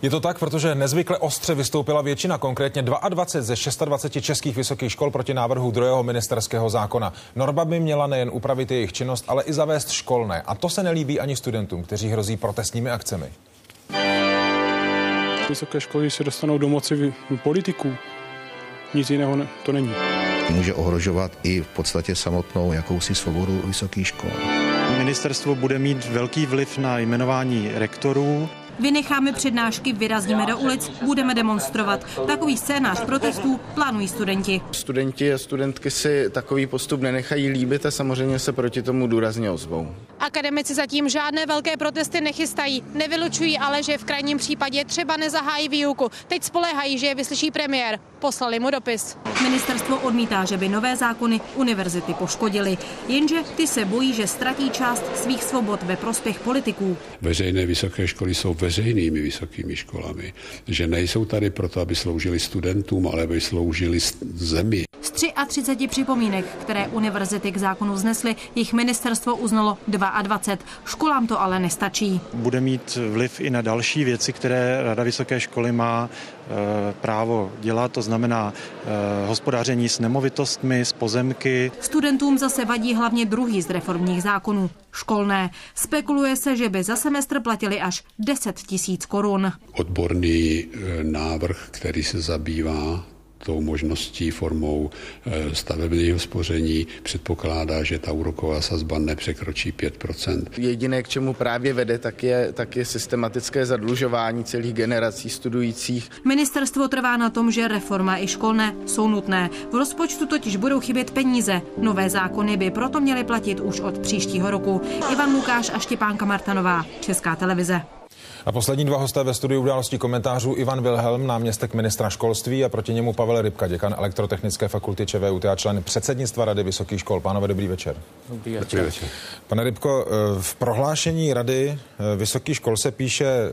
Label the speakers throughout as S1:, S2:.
S1: Je to tak, protože nezvykle ostře vystoupila většina, konkrétně 22 ze 26 českých vysokých škol proti návrhu druhého ministerského zákona. Norma by měla nejen upravit jejich činnost, ale i zavést školné. A to se nelíbí ani studentům, kteří hrozí protestními akcemi.
S2: Vysoké školy se dostanou do moci politiků. Nic jiného to není.
S3: Může ohrožovat i v podstatě samotnou jakousi svobodu vysokých škol.
S4: Ministerstvo bude mít velký vliv na jmenování rektorů.
S5: Vynecháme přednášky, vyrazíme do ulic, budeme demonstrovat. Takový scénář protestů plánují studenti.
S6: Studenti a studentky si takový postup nenechají líbit a samozřejmě se proti tomu důrazně ozvou.
S7: Akademici zatím žádné velké protesty nechystají. Nevylučují ale, že v krajním případě třeba nezahájí výuku. Teď spoléhají, že je vyslyší premiér. Poslali mu dopis.
S5: Ministerstvo odmítá, že by nové zákony univerzity poškodily. Jenže ty se bojí, že ztratí část svých svobod ve prospěch politiků.
S8: Veřejné vysoké školy jsou veřejnými vysokými školami, že nejsou tady proto, aby sloužili studentům, ale aby sloužili zemi.
S5: Z 33 připomínek, které univerzity k zákonu vznesly, jich ministerstvo uznalo 22. Školám to ale nestačí.
S4: Bude mít vliv i na další věci, které Rada vysoké školy má právo dělat, to znamená hospodaření s nemovitostmi, s pozemky.
S5: Studentům zase vadí hlavně druhý z reformních zákonů, školné. Spekuluje se, že by za semestr platili až 10 000 korun.
S8: Odborný návrh, který se zabývá tou možností formou stavebního spoření, předpokládá, že ta úroková sazba nepřekročí 5%.
S6: Jediné, k čemu právě vede, tak je systematické zadlužování celých generací studujících.
S5: Ministerstvo trvá na tom, že reforma i školné jsou nutné. V rozpočtu totiž budou chybět peníze. Nové zákony by proto měly platit už od příštího roku. Ivan Lukáš a Štěpánka Martanová, Česká televize.
S1: A poslední dva hosté ve studiu Událostí komentářů: Ivan Wilhelm, náměstek ministra školství, a proti němu Pavel Rybka, děkan Elektrotechnické fakulty ČVUT a člen předsednictva Rady vysokých škol. Pánové, dobrý večer.
S8: Dobrý večer.
S1: Pane Rybko, v prohlášení Rady vysokých škol se píše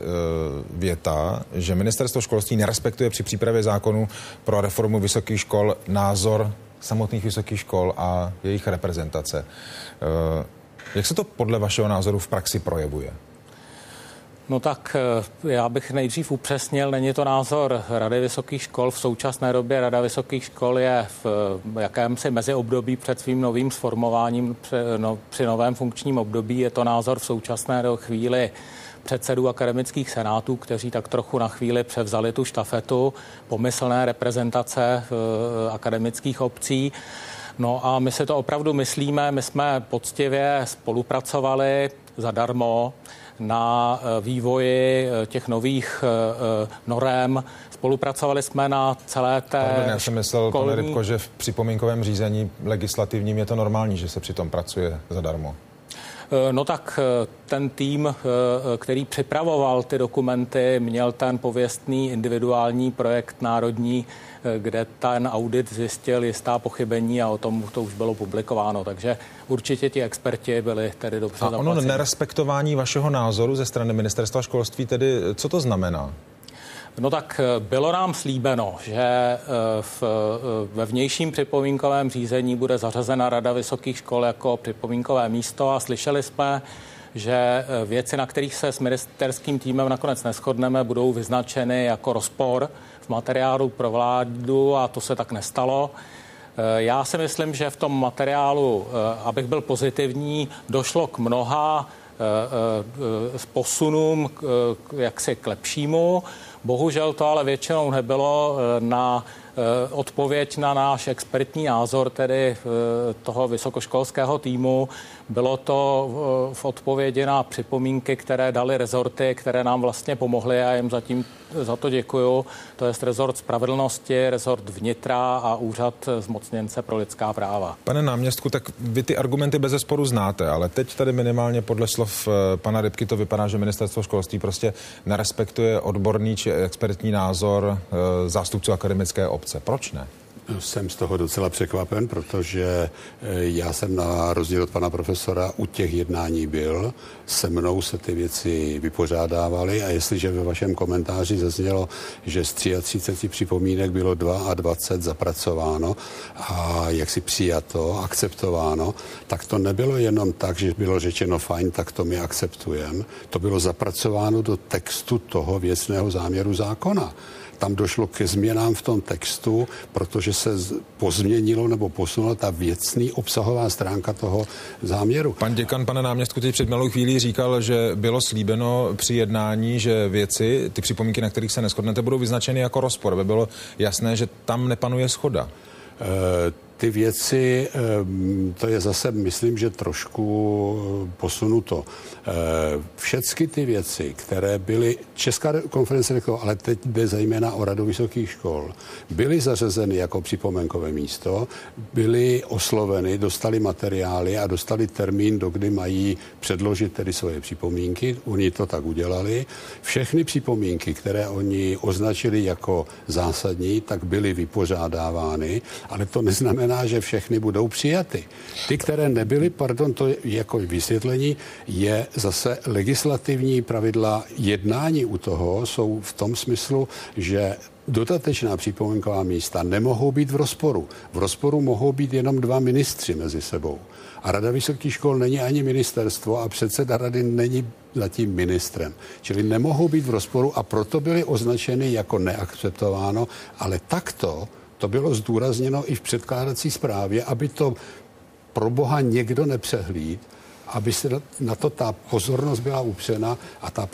S1: věta, že ministerstvo školství nerespektuje při přípravě zákonu pro reformu vysokých škol názor samotných vysokých škol a jejich reprezentace. Jak se to podle vašeho názoru v praxi projevuje?
S9: No tak já bych nejdřív upřesnil, není to názor Rady vysokých škol. V současné době Rada vysokých škol je v jakémsi meziobdobí před svým novým sformováním při novém funkčním období. Je to názor v současné chvíli předsedů akademických senátů, kteří tak trochu na chvíli převzali tu štafetu pomyslné reprezentace akademických obcí. No a my si to opravdu myslíme, my jsme poctivě spolupracovali zadarmo na vývoji těch nových norem. Spolupracovali jsme na celé té
S1: já jsem myslel, pane Rybko, že v připomínkovém řízení legislativním je to normální, že se přitom pracuje zadarmo.
S9: No tak ten tým, který připravoval ty dokumenty, měl ten pověstný individuální projekt národní, kde ten audit zjistil jistá pochybení a o tom to už bylo publikováno. Takže určitě ti experti byli tedy dobře zaplaceni.
S1: A ono nerespektování vašeho názoru ze strany ministerstva školství, tedy co to znamená?
S9: No tak bylo nám slíbeno, že ve vnějším připomínkovém řízení bude zařazena Rada vysokých škol jako připomínkové místo a slyšeli jsme, že věci, na kterých se s ministerským týmem nakonec neshodneme, budou vyznačeny jako rozpor v materiálu pro vládu a to se tak nestalo. Já si myslím, že v tom materiálu, abych byl pozitivní, došlo k mnoha posunům jaksi k lepšímu. Bohužel to ale většinou nebylo na odpověď na náš expertní názor, tedy toho vysokoškolského týmu. Bylo to v odpovědi na připomínky, které dali rezorty, které nám vlastně pomohly a jim zatím za to děkuju. To je rezort spravedlnosti, rezort vnitra a úřad zmocněnce pro lidská práva.
S1: Pane náměstku, tak vy ty argumenty bezesporu znáte, ale teď tady minimálně podle slov pana Rybky to vypadá, že ministerstvo školství prostě nerespektuje odborný či expertní názor zástupců akademické obce. Proč ne?
S8: Jsem z toho docela překvapen, protože já jsem na rozdíl od pana profesora u těch jednání byl, se mnou se ty věci vypořádávaly a jestliže ve vašem komentáři zaznělo, že z 33 připomínek bylo 22 zapracováno a jaksi přijato, akceptováno, tak to nebylo jenom tak, že bylo řečeno fajn, tak to my akceptujeme. To bylo zapracováno do textu toho věcného záměru zákona. Tam došlo ke změnám v tom textu, protože se pozměnilo nebo posunula ta věcný obsahová stránka toho záměru.
S1: Pan děkan, pane náměstku, teď před malou chvílí říkal, že bylo slíbeno při jednání, že věci, ty připomínky, na kterých se neshodnete, budou vyznačeny jako rozpor. Aby bylo jasné, že tam nepanuje shoda.
S8: Ty věci, to je zase, myslím, že trošku posunuto. Všechny ty věci, které byly, Česká konference řekla, ale teď jde zejména o Radu vysokých škol, byly zařazeny jako připomínkové místo, byly osloveny, dostali materiály a dostali termín, dokdy mají předložit tedy svoje připomínky. Oni to tak udělali. Všechny připomínky, které oni označili jako zásadní, tak byly vypořádávány, ale to neznamená, že všechny budou přijaty. Ty, které nebyly, to jako vysvětlení, je zase legislativní pravidla jednání u toho jsou v tom smyslu, že dodatečná připomínková místa nemohou být v rozporu. V rozporu mohou být jenom 2 ministři mezi sebou. A Rada vysokých škol není ani ministerstvo a předseda rady není zatím ministrem. Čili nemohou být v rozporu a proto byly označeny jako neakceptováno, ale takto to bylo zdůrazněno i v předkládací zprávě, aby to pro boha někdo nepřehlíd, aby se na to ta pozornost byla upřena a ta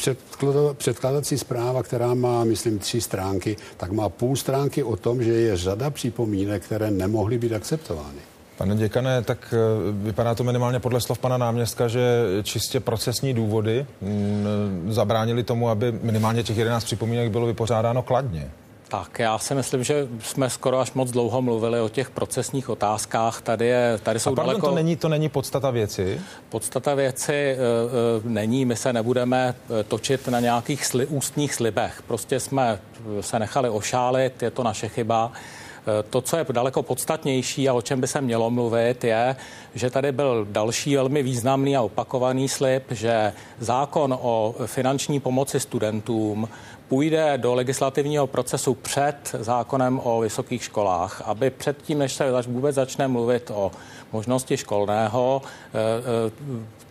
S8: předkládací zpráva, která má, myslím, 3 stránky, tak má půl stránky o tom, že je řada připomínek, které nemohly být akceptovány.
S1: Pane děkane, tak vypadá to minimálně podle slov pana náměstka, že čistě procesní důvody zabránili tomu, aby minimálně těch 11 připomínek bylo vypořádáno kladně.
S9: Tak já si myslím, že jsme skoro až moc dlouho mluvili o těch procesních otázkách. Tady jsou daleko...
S1: To není podstata věci?
S9: Podstata věci není. My se nebudeme točit na nějakých ústních slibech. Prostě jsme se nechali ošálit, je to naše chyba. To, co je daleko podstatnější a o čem by se mělo mluvit, je, že tady byl další velmi významný a opakovaný slib, že zákon o finanční pomoci studentům půjde do legislativního procesu před zákonem o vysokých školách, aby předtím, než se vůbec začne mluvit o možnosti školného,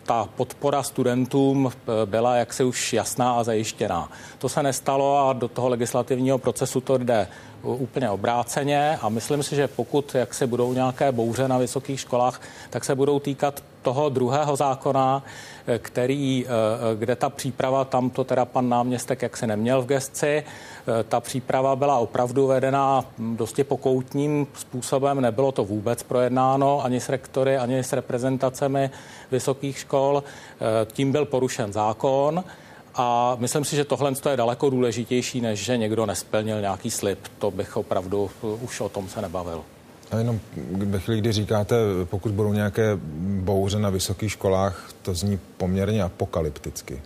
S9: ta podpora studentům byla jaksi už jasná a zajištěná. To se nestalo a do toho legislativního procesu to jde úplně obráceně a myslím si, že pokud jaksi budou nějaké bouře na vysokých školách, tak se budou týkat toho druhého zákona, kde ta příprava, tam to teda pan náměstek jaksi neměl v gesci, ta příprava byla opravdu vedena dosti pokoutním způsobem, nebylo to vůbec projednáno ani s rektory, ani s reprezentacemi vysokých škol, tím byl porušen zákon. A myslím si, že tohle je daleko důležitější, než že někdo nesplnil nějaký slib. To bych opravdu už o tom se nebavil.
S1: A jenom ve chvíli, kdy říkáte, pokud budou nějaké bouře na vysokých školách, to zní poměrně apokalypticky.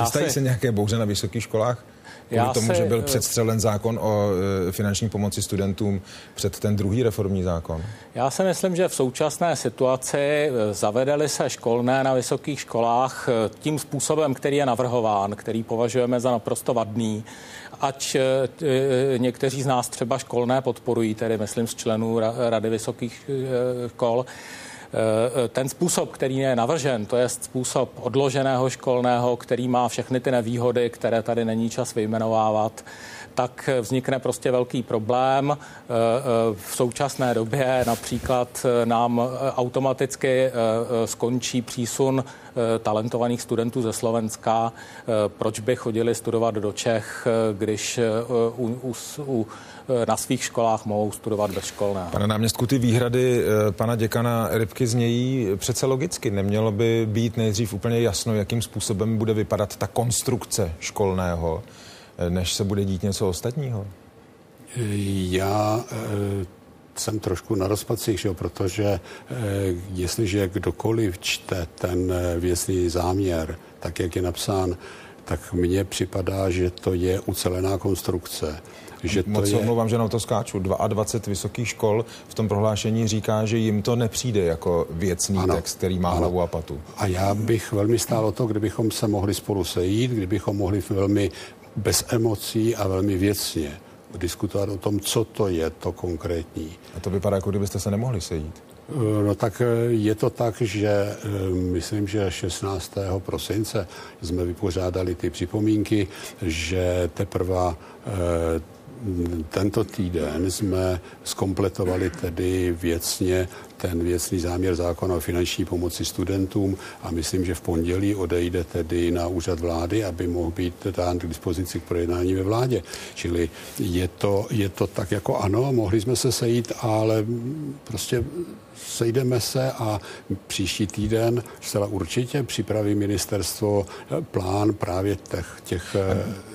S1: Chystají se nějaké bouře na vysokých školách? Kvůli tomu, že byl předstřelen zákon o finanční pomoci studentům před ten druhý reformní zákon?
S9: Já si myslím, že v současné situaci zavedeli se školné na vysokých školách tím způsobem, který je navrhován, který považujeme za naprosto vadný, ať někteří z nás třeba školné podporují, tedy myslím z členů Rady vysokých škol. Ten způsob, který je navržen, to je způsob odloženého školného, který má všechny ty nevýhody, které tady není čas vyjmenovávat, tak vznikne prostě velký problém. V současné době například nám automaticky skončí přísun talentovaných studentů ze Slovenska. Proč by chodili studovat do Čech, když na svých školách mohou studovat bez školného?
S1: Pane náměstku, ty výhrady pana děkana Rybky znějí přece logicky. Nemělo by být nejdřív úplně jasno, jakým způsobem bude vypadat ta konstrukce školného, než se bude dít něco ostatního?
S8: Já jsem trošku na rozpacích, protože jestliže kdokoliv čte ten věcný záměr, tak jak je napsán, tak mně připadá, že to je ucelená konstrukce. že to
S1: Moc se omlouvám, že na to skáču. 22 vysokých škol v tom prohlášení říká, že jim to nepřijde jako věcný text, který má hlavu a patu.
S8: A já bych velmi stál o to, kdybychom se mohli spolu sejít, kdybychom mohli velmi bez emocí a velmi věcně diskutovat o tom, co to je to konkrétní.
S1: A to vypadá, jako kdybyste se nemohli sejít.
S8: No tak je to tak, že myslím, že 16. prosince jsme vypořádali ty připomínky, že teprve tento týden jsme zkompletovali tedy věcně ten věcný záměr zákona o finanční pomoci studentům a myslím, že v pondělí odejde tedy na úřad vlády, aby mohl být dán k dispozici k projednání ve vládě. Čili je to tak jako ano, mohli jsme se sejít, ale prostě sejdeme se a příští týden zcela určitě připraví ministerstvo plán právě těch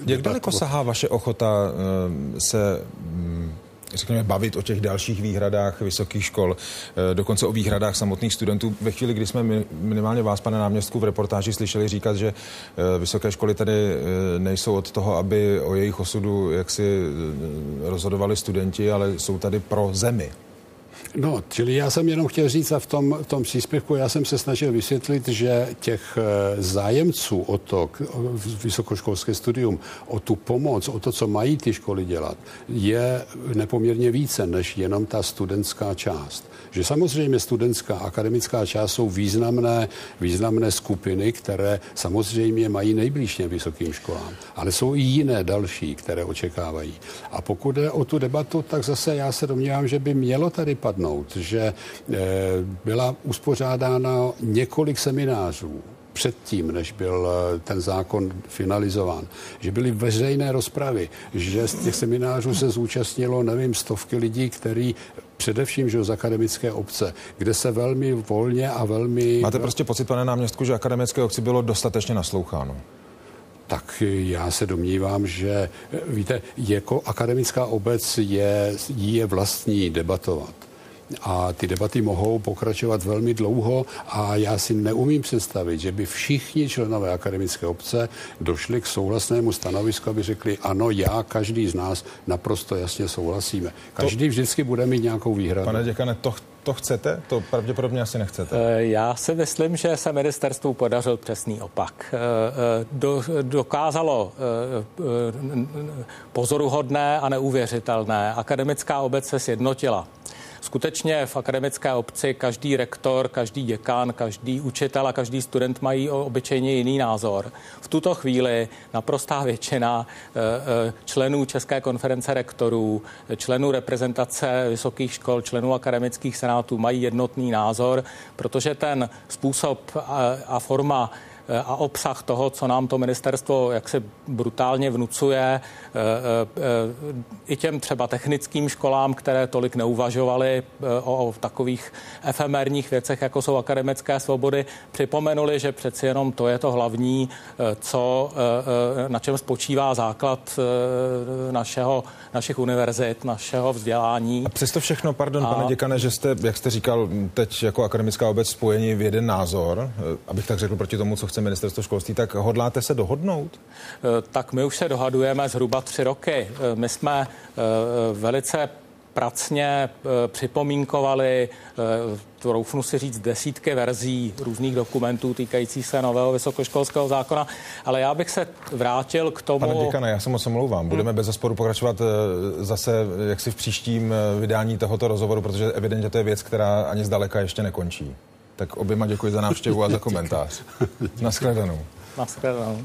S1: Jak daleko sahá vaše ochota se řekněme, bavit o těch dalších výhradách vysokých škol, dokonce o výhradách samotných studentů. Ve chvíli, kdy jsme minimálně vás, pane náměstku, v reportáži slyšeli říkat, že vysoké školy tady nejsou od toho, aby o jejich osudu jaksi rozhodovali studenti, ale jsou tady pro zemi.
S8: No, čili já jsem jenom chtěl říct a v tom příspěvku já jsem se snažil vysvětlit, že těch zájemců o to vysokoškolské studium, o tu pomoc, o to, co mají ty školy dělat, je nepoměrně více než jenom ta studentská část. Že samozřejmě studentská akademická část jsou významné skupiny, které samozřejmě mají nejblíž těm vysokým školám, ale jsou i jiné další, které očekávají. A pokud jde o tu debatu, tak zase já se domnívám, že by mělo tady padnout, že byla uspořádána několik seminářů předtím, než byl ten zákon finalizován, že byly veřejné rozpravy, že z těch seminářů se zúčastnilo, nevím, stovky lidí, který především, že z akademické obce, kde se velmi volně a velmi...
S1: Máte prostě pocit, pane náměstku, že akademické obci bylo dostatečně nasloucháno?
S8: Tak já se domnívám, že, víte, jako akademická obec je vlastní debatovat. A ty debaty mohou pokračovat velmi dlouho a já si neumím představit, že by všichni členové akademické obce došli k souhlasnému stanovisku, aby řekli ano, každý z nás naprosto jasně souhlasíme. Každý vždycky bude mít nějakou výhradu.
S1: Pane děkane, to chcete? To pravděpodobně asi nechcete.
S9: Já si myslím, že se ministerstvu podařil přesný opak. Dokázalo pozoruhodné a neuvěřitelné. Akademická obec se sjednotila. Skutečně v akademické obci každý rektor, každý děkan, každý učitel a každý student mají obyčejně jiný názor. V tuto chvíli naprostá většina členů České konference rektorů, členů reprezentace vysokých škol, členů akademických senátů mají jednotný názor, protože ten způsob a forma a obsah toho, co nám to ministerstvo jaksi brutálně vnucuje, i těm třeba technickým školám, které tolik neuvažovaly o takových efemérních věcech, jako jsou akademické svobody, připomenuli, že přeci jenom to je to hlavní, na čem spočívá základ našich univerzit, našeho vzdělání.
S1: A přesto všechno, pane děkane, že jste, jak jste říkal, teď jako akademická obec spojení v jeden názor, abych tak řekl proti tomu, co chce ministerstvo školství, tak hodláte se dohodnout?
S9: Tak my už se dohadujeme zhruba 3 roky. My jsme velice pracně připomínkovali, troufnu si říct, desítky verzí různých dokumentů týkajících se nového vysokoškolského zákona, ale já bych se vrátil k tomu...
S1: Pane děkane, já se moc omlouvám. Budeme bez zesporu pokračovat zase jaksi v příštím vydání tohoto rozhovoru, protože evidentně to je věc, která ani zdaleka ještě nekončí. Tak oběma děkuji za návštěvu a za komentář. Naschledanou.
S9: Naschledanou.